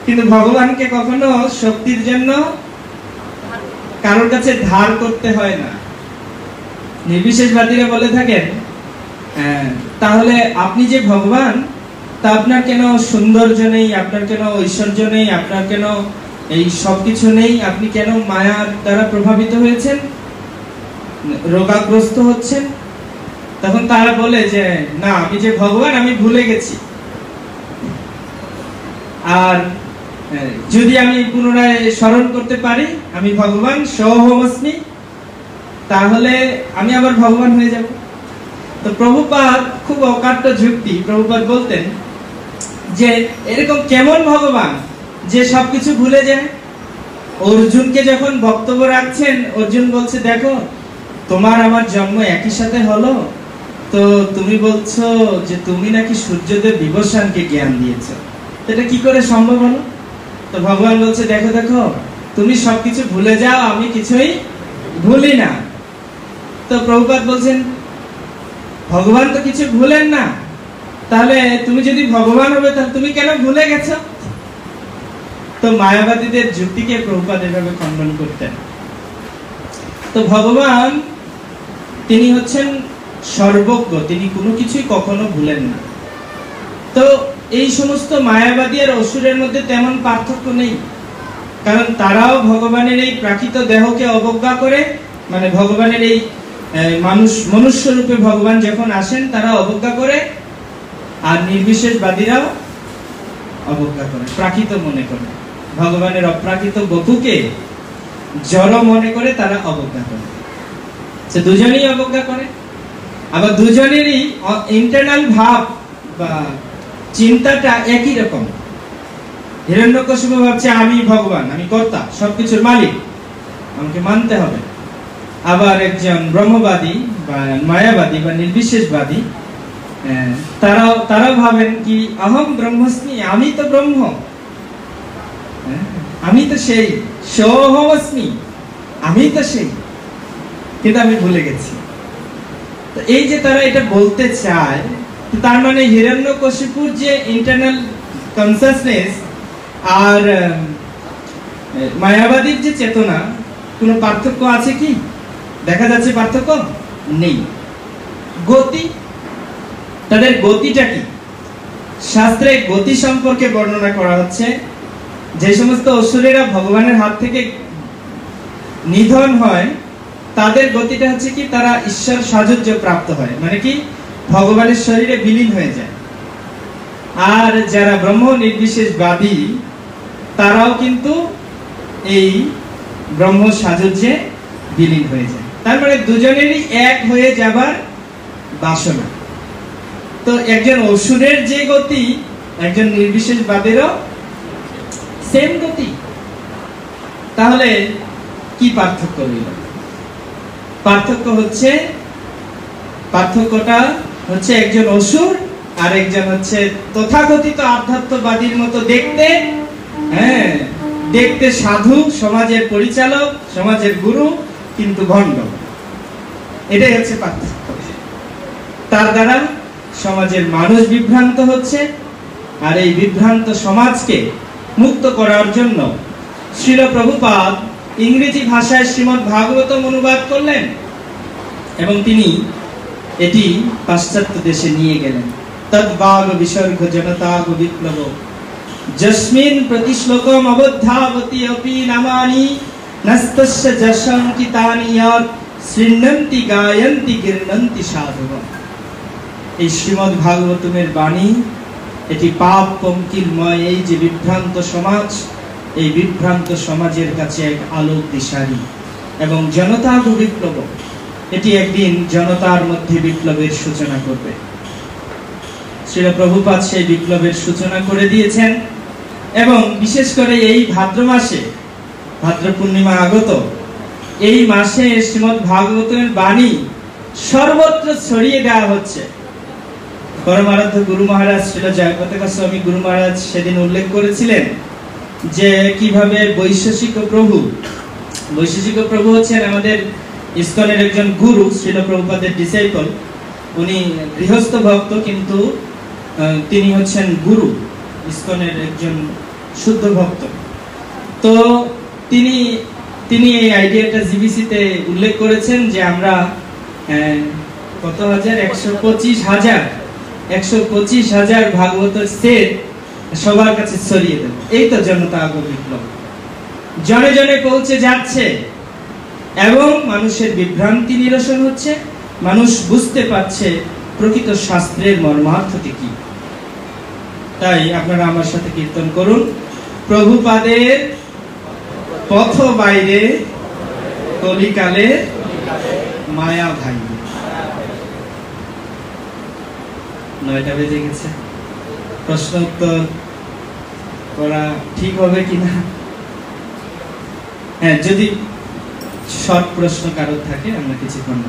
কিন্তু ভগবানকে কখনো শক্তির জন্য কারোর কাছে ধার করতে হয় না। নির্বিশেষবাদীরা বলে থাকেন তাহলে আপনি যে ভগবান, তা আপনার কেন সৌন্দর্য নেই, আপনার কেন ঐশ্বর্য নেই, আপনার কেন এই সবকিছু নেই, আপনি কেন মায়ার দ্বারা প্রভাবিত হয়েছেন, রোগাগ্রস্ত হচ্ছেন? তখন তারা বলে যে না, আমি যে ভগবান আমি ভুলে গেছি, আর যদি আমি পুনরায় স্মরণ করতে পারি আমি ভগবান সোহমস্মি, তাহলে আমি আবার ভগবান হয়ে যাব। তো প্রভুপাদ খুব অকাট্য যুক্তি, প্রভুপাদ বলতেন যে এরকম কেমন ভগবান যে সবকিছু ভুলে যায়? অর্জুনকে যখন বক্তব্য রাখছেন, অর্জুন বলছে দেখো তোমার আমার জন্ম একই সাথে হলো, তো তুমি বলছো যে তুমি নাকি সূর্যদেব বিভীষণকে জ্ঞান দিয়েছো, এটা কি করে সম্ভব হলো? তো ভগবান বলছে দেখো দেখো তুমি সবকিছু ভুলে যাও, আমি কিছুই ভুলি না। তো প্রভুপাদ বলছেন ভগবান তো কিছু ভুলেন না, তাহলে তুমি যদি ভগবান হবে তাহলে তুমি কেন ভুলে গেছো? তো মায়াবাদীদের যুক্তিকে প্রভুপাদ এভাবে খণ্ডন করতেন। তো ভগবান তিনি হচ্ছেন সর্বজ্ঞ, তিনি কোনো কিছুই কখনো ভুলেন না। তো এই সমস্ত মায়াবাদী আর অসুরের মধ্যে তেমন পার্থক্য নেই, কারণ তারাও ভগবানের এই প্রাকৃত দেহকে অবজ্ঞা করে, মানে ভগবানের এই মনুষ্য রূপে ভগবান যখন আসেন তারা অবজ্ঞা করে, আর নির্বিশেষবাদীরাও অবজ্ঞা করে, প্রাকৃত মনে করে, ভগবানের অপ্রাকৃত বপুকে জড় মনে করে তারা অবজ্ঞা করে। সে দুজনেই অবজ্ঞা করে, আবার দুজনেরই ইন্টারনাল ভাব বা চিন্তাটা একই রকম। হিরণ্যকশিপু ভাবছে আমি ভগবান, আমি কর্তা, সবকিছুর মালিক, আমাকে মানতে হবে। আবার একজন ব্রহ্মবাদী বা মায়াবাদী বা নির্বিশেষবাদী, তারাও ভাবেন কি অহম ব্রহ্মস্মি, আমি তো ব্রহ্ম, আমি তো সেই সোহমস্মি, আমি তো সেই, কিন্তু আমি ভুলে গেছি। তো এই যে তারা এটা বলতে চায়, তার মানে হিরণ্যকশিপুর যে ইন্টারনাল কনসাসনেস আর মায়াবাদীর যে চেতনা, কোনো পার্থক্য আছে কি? দেখা যাচ্ছে পার্থক্য নেই। গতি, তাদের গতিটা কি? শাস্ত্রে গতি সম্পর্কে বর্ণনা করা হচ্ছে। যে সমস্ত অসুরেরা ভগবানের হাত থেকে নিধন হয়, তাদের গতিটা হচ্ছে কি, তারা ঈশ্বর সাযুজ্য প্রাপ্ত হয়, মানে কি ভগবানের শরীরে বিলীন হয়ে যায়। আর যারা ব্রহ্ম নির্বিশেষবাদী তারাও কিন্তু এই ব্রহ্ম সাযুজ্যে বিলীন হয়ে যায়। তার মানে দুজনেরই এক হয়ে যাবার বাসনা। তো একজন অসুরের যে গতি, একজন নির্বিশেষবাদেরও সেম গতি। তাহলে কি পার্থক্য হইল? পার্থক্যটা হচ্ছে একজন অসুর আর একজন হচ্ছে তথাকথিত আধ্যাত্মবাদীর মতো দেখতে, দেখতে সাধু, সমাজের পরিচালক, সমাজের গুরু, কিন্তু ভণ্ড। এটাই হচ্ছে পার্থক্য। তার দ্বারা সমাজের মানুষ বিভ্রান্ত হচ্ছে, আর এই বিভ্রান্ত সমাজকে মুক্ত করার জন্য শ্রীল প্রভুপাদ ইংরেজি ভাষায় শ্রীমদ্ ভাগবতম অনুবাদ করলেন এবং তিনি এটি পাশ্চাত্য দেশে নিয়ে গেলেন। তদ্বাগ বিসর্গ জনতাগ বিপ্লব যস্মিন প্রতি শ্লোকম অবদ্ধাবতি অপি নামানি নস্তস্য যশঙ্কিতানি যৎ শৃণ্বন্তি গায়ন্তি গীর্ণন্তি সাধুগণ। এই শ্রীমদ্ ভাগবতমের বাণী, এটি পাপ পঙ্কিলময় এই যে বিভ্রান্ত সমাজ, এই বিভ্রান্ত সমাজের কাছে এক আলোক দিশারি এবং জনতাগ বিপ্লব, এটি একদিন জনতার মধ্যে বিপ্লবের সূচনা করবে। শ্রীল প্রভুপাদ সেই বিপ্লবের সূচনা করে দিয়েছেন এবং বিশেষ করে এই ভাদ্র মাসে, ভাদ্র পূর্ণিমা আগত, এই মাসে শ্রীমদ্ ভাগবতের বাণী সর্বত্র ছড়িয়ে দেওয়া হচ্ছে। পরমারাধ্য গুরু মহারাজ শ্রীল জয়পতাকা স্বামী গুরু মহারাজ সেদিন উল্লেখ করেছিলেন যে কিভাবে বৈশেষিক প্রভু হচ্ছেন আমাদের ইসকনের একজন গুরু, শ্রীল প্রভুপাদের ডিসাইপল। উনি গৃহস্থ ভক্ত, কিন্তু তিনি হচ্ছেন গুরু, ইসকনের একজন শুদ্ধ ভক্ত। তো তিনি এই আইডিয়াটা জিবিসিতে উল্লেখ করেছেন যে আমরা কত হাজার 125,000 ভাগবতের সেট সবার কাছে ছড়িয়ে দেব। এই তো জনতা আগম বিপ্লব জনে জনে পৌঁছে যাচ্ছে এবং মানুষের বিভ্রান্তি নিরসন হচ্ছে, মানুষ বুঝতে পারছে প্রকৃত শাস্ত্রের মর্মার্থটি কি। তাই আপনারা আমার সাথে কীর্তন করুন, প্রভুপাদের পথ বাইরে কলিকালে মায়া ভাই। 9টা বেজে গেছে, প্রশ্ন উত্তর করা ঠিক হবে কিনা? হ্যাঁ, যদি শর্ট প্রশ্ন কারোর থাকে আমরা কিছুক্ষণ